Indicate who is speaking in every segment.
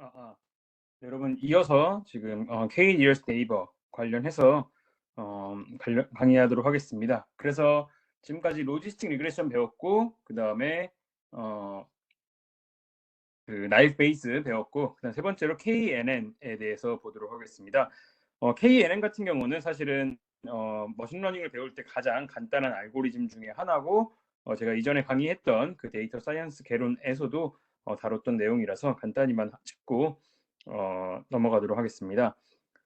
Speaker 1: 아, 아. 네, 여러분 이어서 지금 K-Nearest Neighbor 관련해서 강의하도록 하겠습니다. 그래서 지금까지 로지스틱 리그레션 배웠고 그 다음에 그 나이프 베이스 배웠고 그다음 세 번째로 KNN에 대해서 보도록 하겠습니다. KNN 같은 경우는 사실은 머신러닝을 배울 때 가장 간단한 알고리즘 중에 하나고 제가 이전에 강의했던 그 데이터 사이언스 개론에서도 다뤘던 내용이라서 간단히만 짚고 넘어가도록 하겠습니다.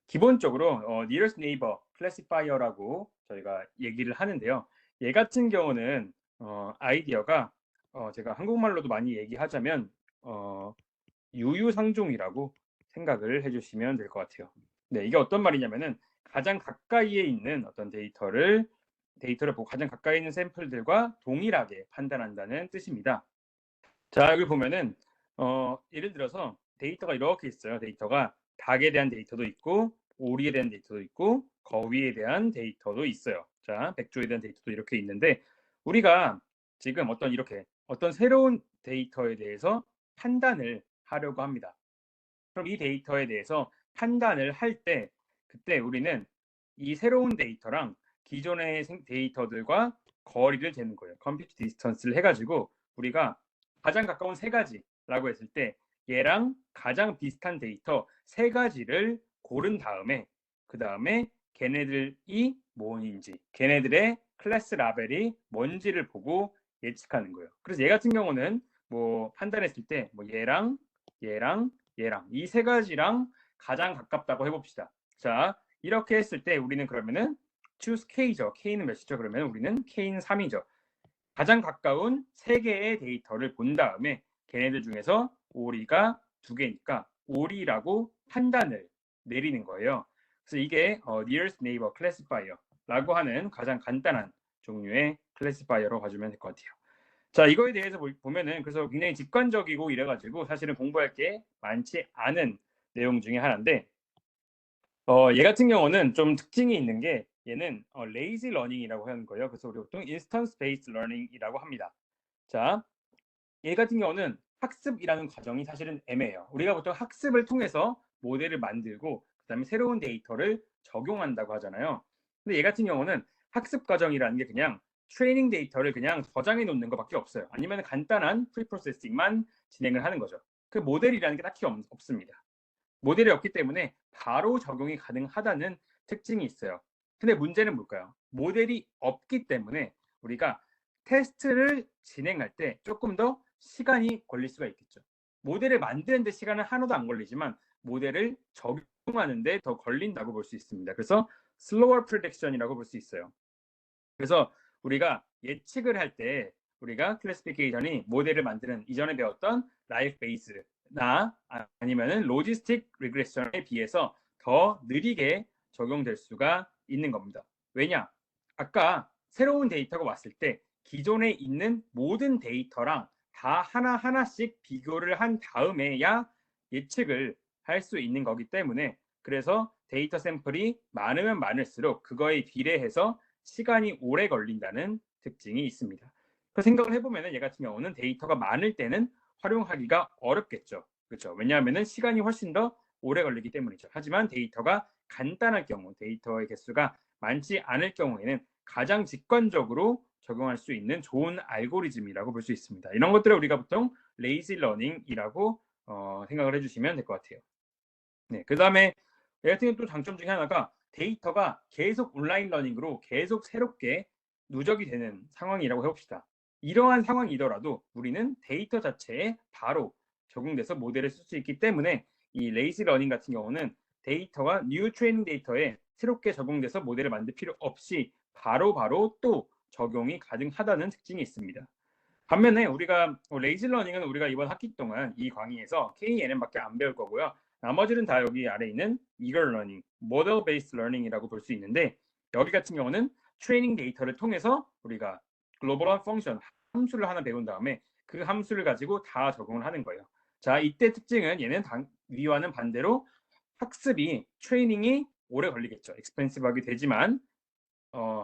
Speaker 1: 기본적으로 nearest neighbor classifier라고 저희가 얘기를 하는데요. 얘 같은 경우는 아이디어가 제가 한국말로도 많이 얘기하자면 유유상종이라고 생각을 해주시면 될 것 같아요. 네, 이게 어떤 말이냐면은 가장 가까이에 있는 어떤 데이터를 보고 가장 가까이 있는 샘플들과 동일하게 판단한다는 뜻입니다. 자, 여기 보면은 예를 들어서 데이터가 이렇게 있어요. 데이터가 닭에 대한 데이터도 있고 오리에 대한 데이터도 있고 거위에 대한 데이터도 있어요. 자, 백조에 대한 데이터도 이렇게 있는데 우리가 지금 어떤 새로운 데이터에 대해서 판단을 하려고 합니다. 그럼 이 데이터에 대해서 판단을 할 때 그때 우리는 이 새로운 데이터랑 기존의 데이터들과 거리를 재는 거예요. 컴퓨트 디스턴스를 해가지고 우리가 가장 가까운 세 가지라고 했을 때 얘랑 가장 비슷한 데이터 세 가지를 고른 다음에 그 다음에 걔네들이 뭔지 걔네들의 클래스 라벨이 뭔지를 보고 예측하는 거예요. 그래서 얘 같은 경우는 뭐 판단했을 때 뭐 얘랑 이 세 가지랑 가장 가깝다고 해봅시다. 자, 이렇게 했을 때 우리는 그러면은 choose K죠. K는 몇이죠? 그러면 우리는 K는 3이죠. 가장 가까운 세 개의 데이터를 본 다음에 걔네들 중에서 오리가 두 개니까 오리라고 판단을 내리는 거예요. 그래서 이게 nearest neighbor classifier라고 하는 가장 간단한 종류의 클래시파이어로 봐주면 될 것 같아요. 자, 이거에 대해서 보면은 그래서 굉장히 직관적이고 이래가지고 사실은 공부할 게 많지 않은 내용 중에 하나인데 얘 같은 경우는 좀 특징이 있는 게 얘는 lazy learning이라고 하는 거예요. 그래서 우리 보통 instance based learning이라고 합니다. 자, 얘 같은 경우는 학습이라는 과정이 사실은 애매해요. 우리가 보통 학습을 통해서 모델을 만들고 그다음에 새로운 데이터를 적용한다고 하잖아요. 근데 얘 같은 경우는 학습 과정이라는 게 그냥 트레이닝 데이터를 그냥 저장해 놓는 것밖에 없어요. 아니면 간단한 프리프로세싱만 진행을 하는 거죠. 그 모델이라는 게 딱히 없습니다. 모델이 없기 때문에 바로 적용이 가능하다는 특징이 있어요. 근데 문제는 뭘까요? 모델이 없기 때문에 우리가 테스트를 진행할 때 조금 더 시간이 걸릴 수가 있겠죠. 모델을 만드는데 시간은 하나도 안 걸리지만 모델을 적용하는데 더 걸린다고 볼 수 있습니다. 그래서 slower prediction이라고 볼 수 있어요. 그래서 우리가 예측을 할 때 우리가 클래시피케이션이 모델을 만드는 이전에 배웠던 라이프 베이스나 아니면은 로지스틱 리그레션에 비해서 더 느리게 적용될 수가 있는 겁니다. 왜냐? 아까 새로운 데이터가 왔을 때 기존에 있는 모든 데이터랑 다 하나하나씩 비교를 한 다음에야 예측을 할 수 있는 거기 때문에 그래서 데이터 샘플이 많으면 많을수록 그거에 비례해서 시간이 오래 걸린다는 특징이 있습니다. 그 생각을 해보면 얘 같은 경우는 데이터가 많을 때는 활용하기가 어렵겠죠. 그렇죠? 왜냐하면 시간이 훨씬 더 오래 걸리기 때문이죠. 하지만 데이터가 간단할 경우, 데이터의 개수가 많지 않을 경우에는 가장 직관적으로 적용할 수 있는 좋은 알고리즘이라고 볼 수 있습니다. 이런 것들을 우리가 보통 레이지 러닝이라고 생각을 해주시면 될 것 같아요. 네, 그 다음에 얘 같은 경우 또 장점 중에 하나가 데이터가 계속 온라인 러닝으로 계속 새롭게 누적이 되는 상황이라고 해봅시다. 이러한 상황이더라도 우리는 데이터 자체에 바로 적용돼서 모델을 쓸 수 있기 때문에 이 레이지 러닝 같은 경우는 데이터가 뉴 트레이닝 데이터에 새롭게 적용돼서 모델을 만들 필요 없이 바로바로 또 적용이 가능하다는 특징이 있습니다. 반면에 우리가 레이지 러닝은 우리가 이번 학기 동안 이 강의에서 KNN밖에 안 배울 거고요. 나머지는 다 여기 아래 있는 eager learning, model based learning이라고 볼 수 있는데 여기 같은 경우는 트레이닝 데이터를 통해서 우리가 글로벌한 펑션 함수를 하나 배운 다음에 그 함수를 가지고 다 적용을 하는 거예요. 자, 이때 특징은 얘는 위와는 반대로 학습이 트레이닝이 오래 걸리겠죠. expensive하게 되지만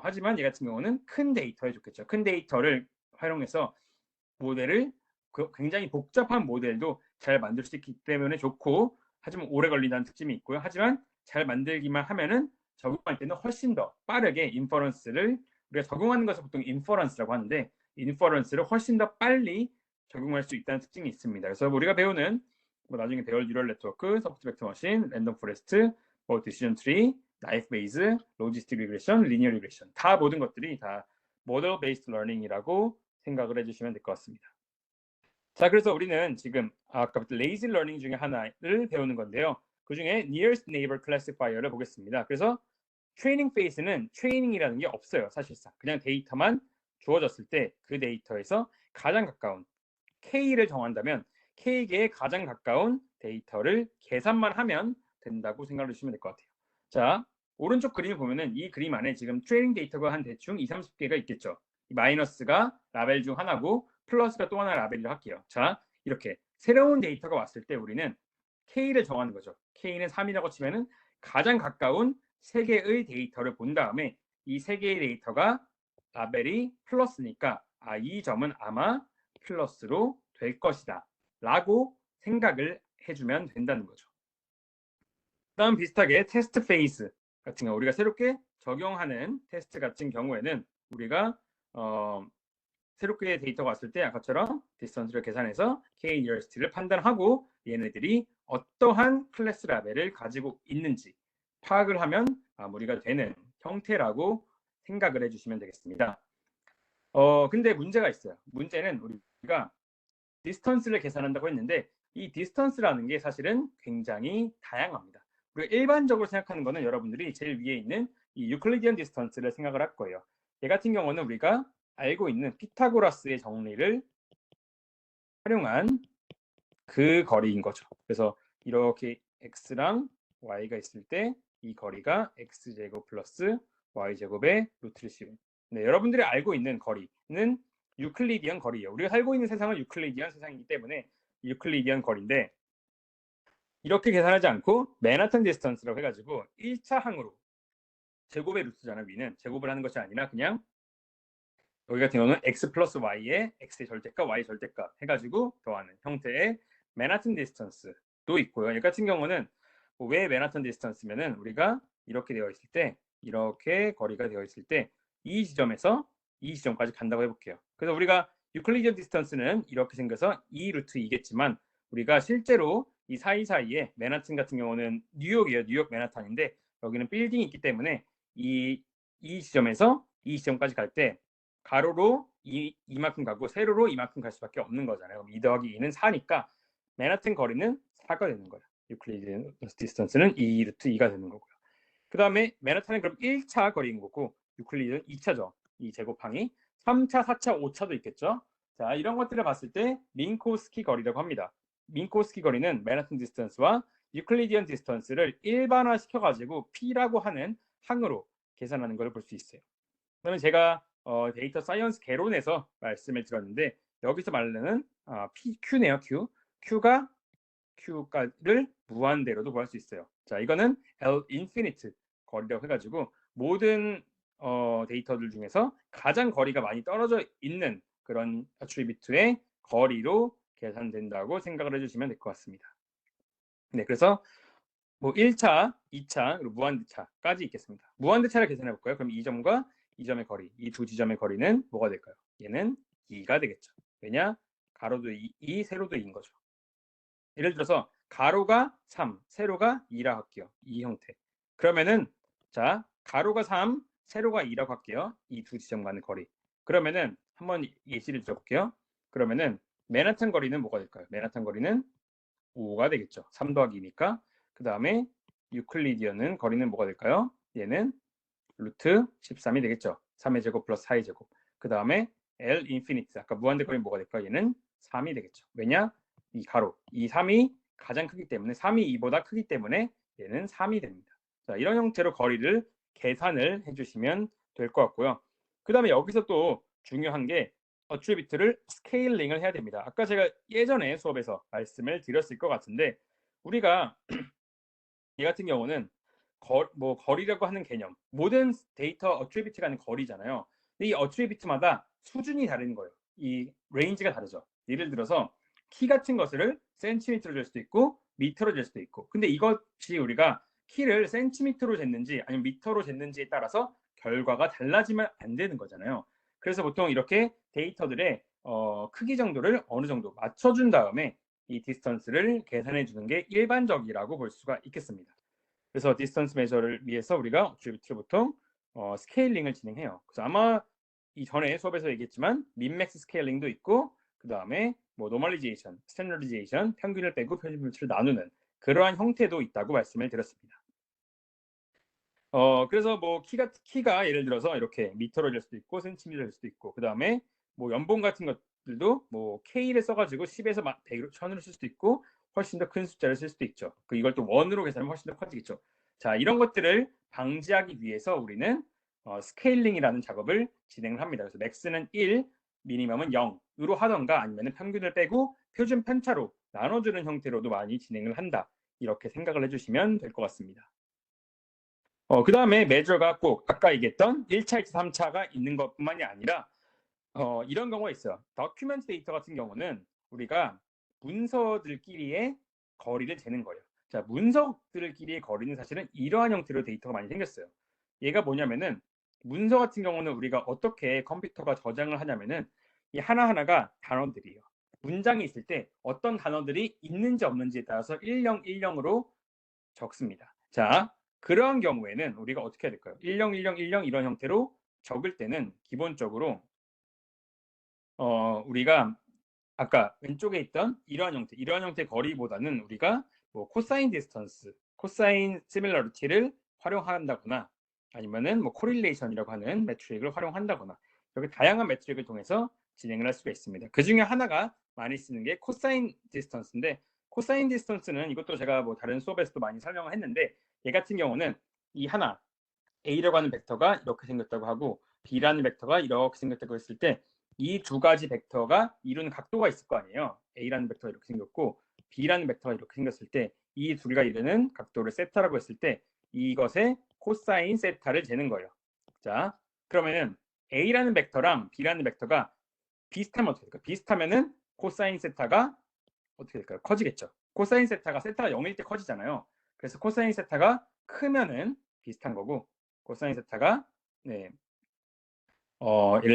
Speaker 1: 하지만 얘 같은 경우는 큰 데이터에 좋겠죠. 큰 데이터를 활용해서 모델을 굉장히 복잡한 모델도 잘 만들 수 있기 때문에 좋고, 하지만 오래 걸린다는 특징이 있고요. 하지만 잘 만들기만 하면은 적용할 때는 훨씬 더 빠르게 인퍼런스를, 우리가 적용하는 것을 보통 인퍼런스라고 하는데, 인퍼런스를 훨씬 더 빨리 적용할 수 있다는 특징이 있습니다. 그래서 우리가 배우는 나중에 배울 뉴럴 네트워크, 서포트 벡터 머신, 랜덤 포레스트, 디시전 트리, 나이프 베이스, 로지스틱 리그레션, 리니어 리그레션, 다 모든 것들이 다 모델 베이스드 러닝이라고 생각을 해주시면 될 것 같습니다. 자, 그래서 우리는 지금 아까부터 레이지 러닝 중에 하나를 배우는 건데요. 그 중에 nearest neighbor classifier를 보겠습니다. 그래서 트레이닝 페이스는 트레이닝이라는 게 없어요. 사실상 그냥 데이터만 주어졌을 때 그 데이터에서 가장 가까운 K를 정한다면 K계에 가장 가까운 데이터를 계산만 하면 된다고 생각을 해주시면 될 것 같아요. 자, 오른쪽 그림을 보면은 이 그림 안에 지금 트레이닝 데이터가 한 대충 30개가 있겠죠. 마이너스가 라벨 중 하나고 플러스가 또 하나 라벨이라고 할게요. 자, 이렇게 새로운 데이터가 왔을 때 우리는 K를 정하는 거죠. K는 3이라고 치면은 가장 가까운 3개의 데이터를 본 다음에 이 3개의 데이터가 라벨이 플러스니까 이 점은 아마 플러스로 될 것이다 라고 생각을 해주면 된다는 거죠. 다음 비슷하게 테스트 페이스 같은 경우, 우리가 새롭게 적용하는 테스트 같은 경우에는 우리가 새롭게 데이터가 왔을 때 아까처럼 디스턴스를 계산해서 K nearest를 판단하고 얘네들이 어떠한 클래스 라벨을 가지고 있는지 파악을 하면 마무리가 되는 형태라고 생각을 해주시면 되겠습니다. 근데 문제가 있어요. 문제는 우리가 디스턴스를 계산한다고 했는데 이 디스턴스라는 게 사실은 굉장히 다양합니다. 우리가 일반적으로 생각하는 거는 여러분들이 제일 위에 있는 이 유클리디언 디스턴스를 생각을 할 거예요. 얘 같은 경우는 우리가 알고 있는 피타고라스의 정리를 활용한 그 거리인 거죠. 그래서 이렇게 x랑 y가 있을 때 이 거리가 x제곱 플러스 y제곱의 루트를 씌운, 네, 여러분들이 알고 있는 거리는 유클리디언 거리예요. 우리가 살고 있는 세상은 유클리디언 세상이기 때문에 유클리디언 거리인데, 이렇게 계산하지 않고 맨하탄 디스턴스라고 해가지고 1차 항으로 제곱의 루트잖아요. 위는 제곱을 하는 것이 아니라 그냥 여기 같은 경우는 x 플러스 y에 x의 절대값, y 절대값 해가지고 더하는 형태의 맨하탄 디스턴스도 있고요. 이 같은 경우는 왜 맨하탄 디스턴스면은 우리가 이렇게 되어 있을 때, 이렇게 거리가 되어 있을 때 이 지점에서 이 지점까지 간다고 해볼게요. 그래서 우리가 유클리디언 디스턴스는 이렇게 생겨서 2 루트 2겠지만 우리가 실제로 이 사이사이에 맨하튼 같은 경우는 뉴욕이에요. 뉴욕 맨하탄인데 여기는 빌딩이 있기 때문에 이 지점에서 이 지점까지 갈 때 가로로 이만큼 가고 세로로 이만큼 갈 수밖에 없는 거잖아요. 2 더하기 2는 4니까 맨하튼 거리는 4가 되는 거예요. 유클리디언 디스턴스는 2 루트 2가 되는 거고요. 그 다음에 맨하탄은 그럼 1차 거리인 거고 유클리드는 2차죠. 이 제곱항이 3차, 4차, 5차도 있겠죠. 자, 이런 것들을 봤을 때 민코스키 거리라고 합니다. 민코스키 거리는 맨하탄 디스턴스와 유클리디언 디스턴스를 일반화 시켜가지고 P라고 하는 항으로 계산하는 걸 볼 수 있어요. 그러면 제가 데이터 사이언스 개론에서 말씀을 드렸는데 여기서 말하는 Q네요. Q가 Q를 무한대로도 구할 수 있어요. 자, 이거는 L 인피니트 거리라고 해가지고 모든 데이터들 중에서 가장 거리가 많이 떨어져 있는 그런 애트리뷰트의 거리로 계산된다고 생각을 해주시면 될 것 같습니다. 네, 그래서 뭐 1차, 2차, 그리고 무한대차까지 있겠습니다. 무한대차를 계산해 볼까요? 그럼 이 점과 이 점의 거리, 이 두 지점의 거리는 뭐가 될까요? 얘는 2가 되겠죠. 왜냐? 가로도 2, 세로도 2인 거죠. 예를 들어서 가로가 3, 세로가 2라 할게요. 이 형태. 그러면은 자, 가로가 3, 세로가 2라고 할게요. 이 두 지점 간의 거리. 그러면은 한번 예시를 들어볼게요. 그러면은 맨하탄 거리는 뭐가 될까요? 맨하탄 거리는 5가 되겠죠. 3 더하기 2니까. 그 다음에 유클리디언은 거리는 뭐가 될까요? 얘는 루트 13이 되겠죠. 3의 제곱 플러스 4의 제곱. 그 다음에 L 인피니트, 아까 무한대 거리는 뭐가 될까요? 얘는 3이 되겠죠. 왜냐? 이 가로, 이 3이 가장 크기 때문에, 3이 2보다 크기 때문에 얘는 3이 됩니다. 자, 이런 형태로 거리를 계산을 해주시면 될 것 같고요. 그 다음에 여기서 또 중요한 게 어트리뷰트를 스케일링을 해야 됩니다. 아까 제가 예전에 수업에서 말씀을 드렸을 것 같은데 우리가 얘 같은 경우는 거리라고 하는 개념, 모든 데이터 어트리뷰트가 하는 거리잖아요. 근데 이 어트리뷰트마다 수준이 다른 거예요. 이 레인지가 다르죠. 예를 들어서 키 같은 것을 센티미터로 잴 수도 있고 미터로 잴 수도 있고, 근데 이것이 우리가 키를 센티미터로 쟀는지 아니면 미터로 쟀는지에 따라서 결과가 달라지면 안 되는 거잖아요. 그래서 보통 이렇게 데이터들의 크기 정도를 어느 정도 맞춰준 다음에 이 디스턴스를 계산해 주는 게 일반적이라고 볼 수가 있겠습니다. 그래서 디스턴스 메저를 위해서 우리가 오브젝트를 보통 스케일링을 진행해요. 그래서 아마 이전에 수업에서 얘기했지만 민맥스 스케일링도 있고, 그 다음에 뭐 노멀리제이션, 스탠더리제이션, 평균을 빼고 표준물치를 나누는 그러한 형태도 있다고 말씀을 드렸습니다. 그래서 뭐 키가 예를 들어서 이렇게 미터로 될 수도 있고 센티미터로 될 수도 있고, 그 다음에 뭐 연봉 같은 것들도 뭐 K를 써가지고 10에서 100으로 1000으로 쓸 수도 있고 훨씬 더 큰 숫자를 쓸 수도 있죠. 이걸 또 원으로 계산하면 훨씬 더 커지겠죠. 자, 이런 것들을 방지하기 위해서 우리는 스케일링이라는 작업을 진행을 합니다. 그래서 맥스는 1, 미니멈은 0으로 하던가 아니면 평균을 빼고 표준 편차로 나눠주는 형태로도 많이 진행을 한다. 이렇게 생각을 해주시면 될 것 같습니다. 그 다음에 메저가 꼭 아까 얘기했던 1차, 2차, 3차가 있는 것뿐만이 아니라 이런 경우가 있어요. 다큐멘트 데이터 같은 경우는 우리가 문서들끼리의 거리를 재는 거예요. 자, 문서들끼리의 거리는 사실은 이러한 형태로 데이터가 많이 생겼어요. 얘가 뭐냐면은 문서 같은 경우는 우리가 어떻게 컴퓨터가 저장을 하냐면은 이 하나하나가 단어들이에요. 문장이 있을 때 어떤 단어들이 있는지 없는지에 따라서 1010으로 적습니다. 자, 그러한 경우에는 우리가 어떻게 해야 될까요? 101010 이런 형태로 적을 때는 기본적으로 우리가 아까 왼쪽에 있던 이러한 형태의 거리보다는 우리가 뭐 코사인 디스턴스, 코사인 시밀러리티를 활용한다거나 아니면은 뭐 코릴레이션이라고 하는 매트릭을 활용한다거나 이렇게 다양한 매트릭을 통해서 진행을 할 수가 있습니다. 그 중에 하나가 많이 쓰는 게 코사인 디스턴스인데, 코사인 디스턴스는 이것도 제가 뭐 다른 수업에서도 많이 설명을 했는데, 얘 같은 경우는 이 하나 A라고 하는 벡터가 이렇게 생겼다고 하고 B라는 벡터가 이렇게 생겼다고 했을 때 이 두 가지 벡터가 이루는 각도가 있을 거 아니에요. A라는 벡터가 이렇게 생겼고 B라는 벡터가 이렇게 생겼을 때 이 둘이가 이루는 각도를 세타라고 했을 때 이것의 코사인 세타를 재는 거예요. 자, 그러면은 A라는 벡터랑 B라는 벡터가 비슷하면 어떻게 될까요? 비슷하면은 코사인 세타가 어떻게 될까요? 커지겠죠. 코사인 세타가 0일 때 커지잖아요. 그래서 코사인 세타가 크면은 비슷한 거고, 코사인 세타가 예를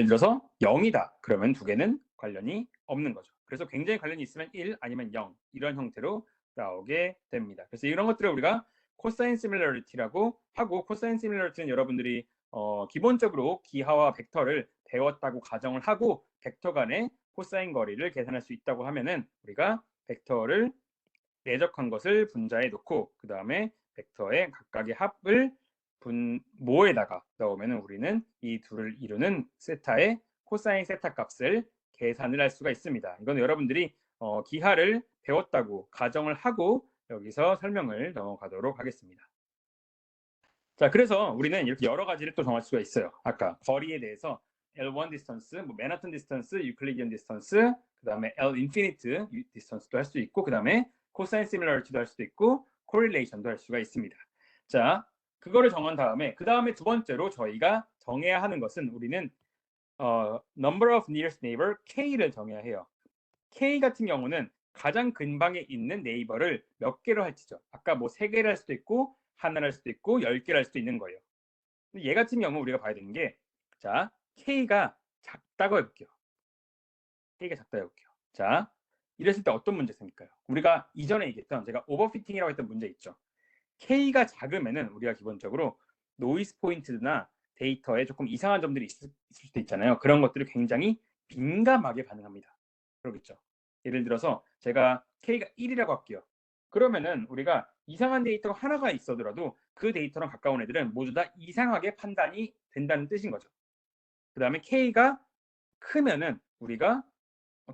Speaker 1: 들어서 0이다. 그러면 두 개는 관련이 없는 거죠. 그래서 굉장히 관련이 있으면 1 아니면 0 이런 형태로 나오게 됩니다. 그래서 이런 것들을 우리가 코사인 시밀러리티라고 하고, 코사인 시밀러리티는 여러분들이 기본적으로 기하와 벡터를 배웠다고 가정을 하고 벡터 간의 코사인 거리를 계산할 수 있다고 하면은 우리가 벡터를 내적한 것을 분자에 놓고 그 다음에 벡터의 각각의 합을 분모에다가 넣으면 우리는 이 둘을 이루는 세타의 코사인 세타 값을 계산을 할 수가 있습니다. 이건 여러분들이 기하를 배웠다고 가정을 하고 여기서 설명을 넘어가도록 하겠습니다. 자, 그래서 우리는 이렇게 여러 가지를 또 정할 수가 있어요. 아까 거리에 대해서 L1 디스턴스, 뭐 맨하튼 디스턴스, 유클리디언 디스턴스, 그 다음에 L 인피니트 디스턴스도 할 수 있고, 그 다음에 코사인 시밀러리티도 할 수도 있고, 코릴레이션도 할 수가 있습니다. 자, 그거를 정한 다음에 그 다음에 두 번째로 저희가 정해야 하는 것은 우리는 number of nearest neighbor K를 정해야 해요. K 같은 경우는 가장 근방에 있는 네이버를 몇 개로 할지죠. 아까 뭐 3개를 할 수도 있고 하나를 할 수도 있고 10개를 할 수도 있는 거예요. 얘 같은 경우 우리가 봐야 되는 게, 자, K가 작다고 해볼게요. K가 작다 해볼게요. 자, 이랬을 때 어떤 문제 생길까요? 우리가 이전에 얘기했던 제가 오버피팅이라고 했던 문제 있죠. K가 작으면은 우리가 기본적으로 노이즈 포인트나 데이터에 조금 이상한 점들이 있을 수도 있잖아요. 그런 것들을 굉장히 민감하게 반응합니다. 그러겠죠. 예를 들어서 제가 K가 1이라고 할게요. 그러면은 우리가 이상한 데이터가 하나가 있어더라도 그 데이터랑 가까운 애들은 모두 다 이상하게 판단이 된다는 뜻인 거죠. 그 다음에 K가 크면은 우리가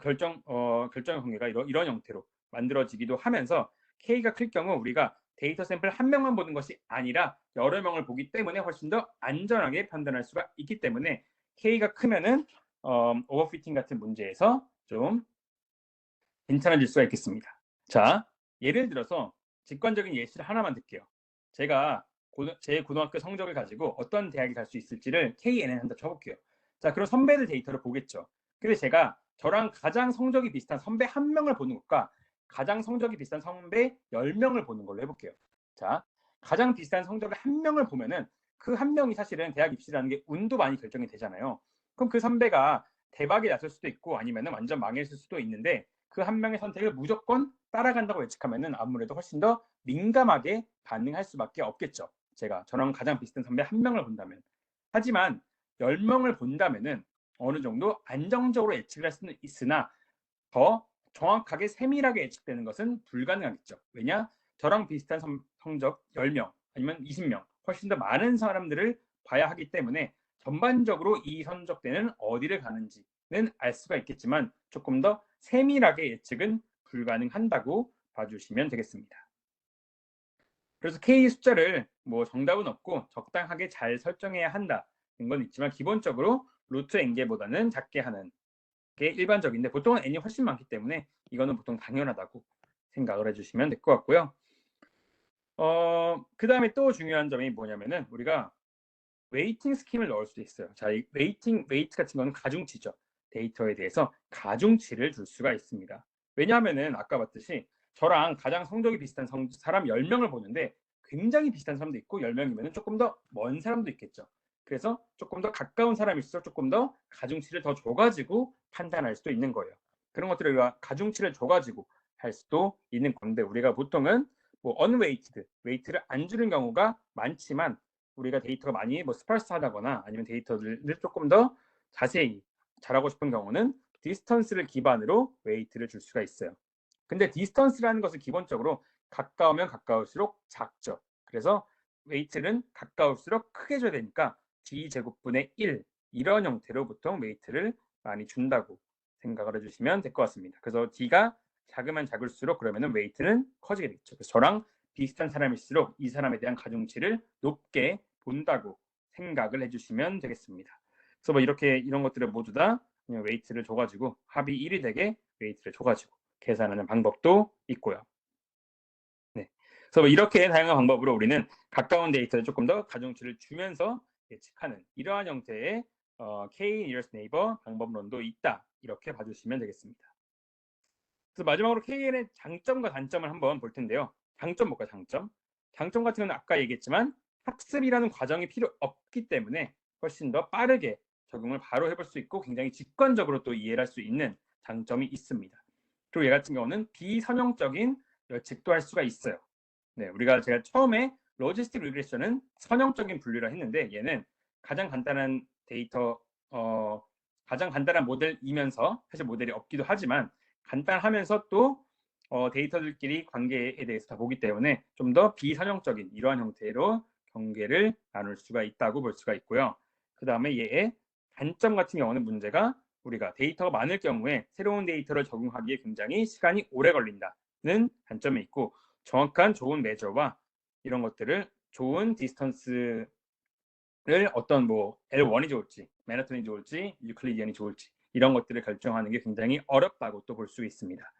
Speaker 1: 결정의 관계가 이런 형태로 만들어지기도 하면서, K가 클 경우 우리가 데이터 샘플 한 명만 보는 것이 아니라 여러 명을 보기 때문에 훨씬 더 안전하게 판단할 수가 있기 때문에 K가 크면은 오버피팅 같은 문제에서 좀 괜찮아질 수가 있겠습니다. 자, 예를 들어서 직관적인 예시를 하나만 들게요. 제가 제 고등학교 성적을 가지고 어떤 대학에 갈 수 있을지를 KNN 한다 쳐볼게요. 자, 그럼 선배들 데이터를 보겠죠. 근데 제가 저랑 가장 성적이 비슷한 선배 1명을 보는 것과 가장 성적이 비슷한 선배 10명을 보는 걸로 해볼게요. 자, 가장 비슷한 성적의 1명을 보면은 그 1명이 사실은 대학 입시라는 게 운도 많이 결정이 되잖아요. 그럼 그 선배가 대박이 났을 수도 있고 아니면 완전 망했을 수도 있는데 그 1명의 선택을 무조건 따라간다고 예측하면은 아무래도 훨씬 더 민감하게 반응할 수밖에 없겠죠. 제가 저랑 가장 비슷한 선배 1명을 본다면. 하지만 10명을 본다면은 어느 정도 안정적으로 예측을 할 수는 있으나 더 정확하게 세밀하게 예측되는 것은 불가능하겠죠. 왜냐? 저랑 비슷한 성적 10명 아니면 20명 훨씬 더 많은 사람들을 봐야 하기 때문에 전반적으로 이 성적대는 어디를 가는지는 알 수가 있겠지만 조금 더 세밀하게 예측은 불가능한다고 봐주시면 되겠습니다. 그래서 K 숫자를 뭐 정답은 없고 적당하게 잘 설정해야 한다는 건 있지만 기본적으로 루트 n개보다는 작게 하는 게 일반적인데 보통은 n이 훨씬 많기 때문에 이거는 보통 당연하다고 생각을 해주시면 될 것 같고요. 그 다음에 또 중요한 점이 뭐냐면은 우리가 웨이팅 스킴을 넣을 수도 있어요. 자, 이 웨이트 같은 거는 가중치죠. 데이터에 대해서 가중치를 줄 수가 있습니다. 왜냐하면은 아까 봤듯이 저랑 가장 성적이 비슷한 사람 10명을 보는데 굉장히 비슷한 사람도 있고 10명이면 조금 더 먼 사람도 있겠죠. 그래서 조금 더 가까운 사람일수록 조금 더 가중치를 더 줘가지고 판단할 수도 있는 거예요. 그런 것들을 우리가 가중치를 줘가지고 할 수도 있는 건데 우리가 보통은 뭐 unweighted, 웨이트를 안 주는 경우가 많지만 우리가 데이터가 많이 뭐 스파스하다거나 아니면 데이터를 조금 더 자세히 잘하고 싶은 경우는 디스턴스를 기반으로 웨이트를 줄 수가 있어요. 근데 디스턴스라는 것은 기본적으로 가까우면 가까울수록 작죠. 그래서 웨이트는 가까울수록 크게 줘야 되니까 d제곱분의 1 이런 형태로 보통 웨이트를 많이 준다고 생각을 해주시면 될 것 같습니다. 그래서 d가 작으면 작을수록 그러면은 웨이트는 커지게 되겠죠. 그래서 저랑 비슷한 사람일수록 이 사람에 대한 가중치를 높게 본다고 생각을 해주시면 되겠습니다. 그래서 뭐 이렇게 이런 것들을 모두 다 그냥 웨이트를 줘가지고 합이 1이 되게 웨이트를 줘가지고 계산하는 방법도 있고요. 네. 그래서 뭐 이렇게 다양한 방법으로 우리는 가까운 데이터에 조금 더 가중치를 주면서 예측하는 이러한 형태의 K nearest neighbor 방법론도 있다. 이렇게 봐주시면 되겠습니다. 그래서 마지막으로 KN의 장점과 단점을 한번 볼 텐데요. 장점 볼까요? 장점 같은 경우는 아까 얘기했지만 학습이라는 과정이 필요 없기 때문에 훨씬 더 빠르게 적용을 바로 해볼 수 있고 굉장히 직관적으로 또 이해를 할 수 있는 장점이 있습니다. 그리고 얘 같은 경우는 비선형적인 예측도 할 수가 있어요. 네, 제가 처음에 로지스틱 리그레션은 선형적인 분류를 했는데 얘는 가장 간단한 데이터, 가장 간단한 모델이면서 사실 모델이 없기도 하지만 간단하면서 또 데이터들끼리 관계에 대해서 다 보기 때문에 좀 더 비선형적인 이러한 형태로 경계를 나눌 수가 있다고 볼 수가 있고요. 그 다음에 얘의 단점 같은 경우는 문제가 우리가 데이터가 많을 경우에 새로운 데이터를 적용하기에 굉장히 시간이 오래 걸린다는 단점이 있고 정확한 좋은 매저와 이런 것들을 좋은 디스턴스를 어떤 뭐 L1이 좋을지 맨하튼이 좋을지 유클리디안이 좋을지 이런 것들을 결정하는 게 굉장히 어렵다고 또 볼 수 있습니다.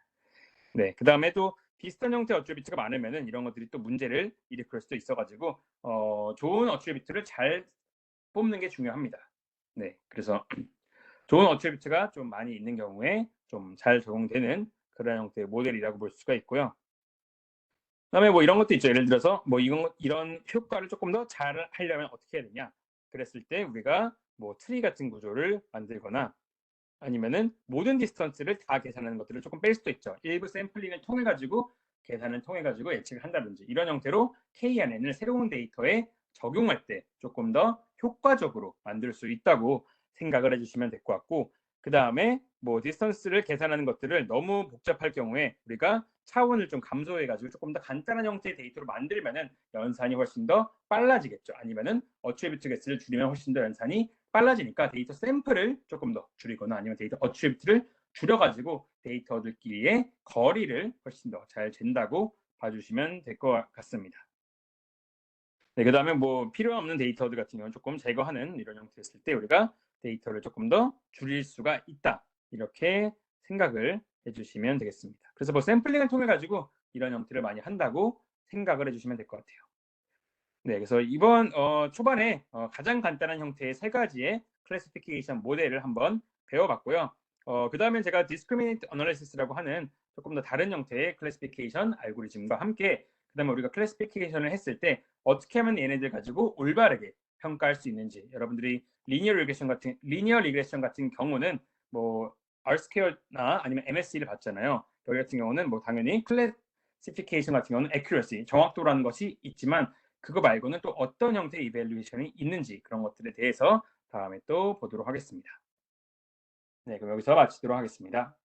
Speaker 1: 네, 그 다음에 또 비슷한 형태의 어트리뷰트가 많으면은 이런 것들이 또 문제를 일으킬 수도 있어가지고 좋은 어트리뷰트를 잘 뽑는 게 중요합니다. 네, 그래서 좋은 어트리뷰트가 좀 많이 있는 경우에 좀 잘 적용되는 그런 형태의 모델이라고 볼 수가 있고요. 그다음에 뭐 이런 것도 있죠. 예를 들어서 뭐 이런 효과를 조금 더 잘 하려면 어떻게 해야 되냐? 그랬을 때 우리가 뭐 트리 같은 구조를 만들거나 아니면은 모든 디스턴스를 다 계산하는 것들을 조금 뺄 수도 있죠. 일부 샘플링을 통해 가지고 계산을 통해 가지고 예측을 한다든지 이런 형태로 KNN을 새로운 데이터에 적용할 때 조금 더 효과적으로 만들 수 있다고 생각을 해주시면 될 것 같고 그 다음에 뭐 디스턴스를 계산하는 것들을 너무 복잡할 경우에 우리가 차원을 좀 감소해 가지고 조금 더 간단한 형태의 데이터로 만들면은 연산이 훨씬 더 빨라지겠죠. 아니면은 어트리뷰트 개수를 줄이면 훨씬 더 연산이 빨라지니까 데이터 샘플을 조금 더 줄이거나 아니면 데이터 어트리뷰트를 줄여가지고 데이터들끼리의 거리를 훨씬 더 잘 잰다고 봐주시면 될 것 같습니다. 네, 그 다음에 뭐 필요 없는 데이터들 같은 경우는 조금 제거하는 이런 형태였을 때 우리가 데이터를 조금 더 줄일 수가 있다. 이렇게 생각을 해주시면 되겠습니다. 그래서 뭐 샘플링을 통해 가지고 이런 형태를 많이 한다고 생각을 해주시면 될 것 같아요. 네, 그래서 이번 초반에 가장 간단한 형태의 3가지의 클래시피케이션 모델을 한번 배워봤고요. 그 다음에 제가 discriminant analysis라고 하는 조금 더 다른 형태의 클래시피케이션 알고리즘과 함께 그다음에 우리가 클래시피케이션을 했을 때 어떻게 하면 얘네들 가지고 올바르게 평가할 수 있는지, 여러분들이 리니어 리그레션 같은 경우는 뭐 R스퀘어나 아니면 MSE를 봤잖아요. 여기 같은 경우는 뭐 당연히 클래시피케이션 같은 경우는 accuracy, 정확도라는 것이 있지만 그거 말고는 또 어떤 형태의 이밸루에이션이 있는지, 그런 것들에 대해서 다음에 또 보도록 하겠습니다. 네, 그럼 여기서 마치도록 하겠습니다.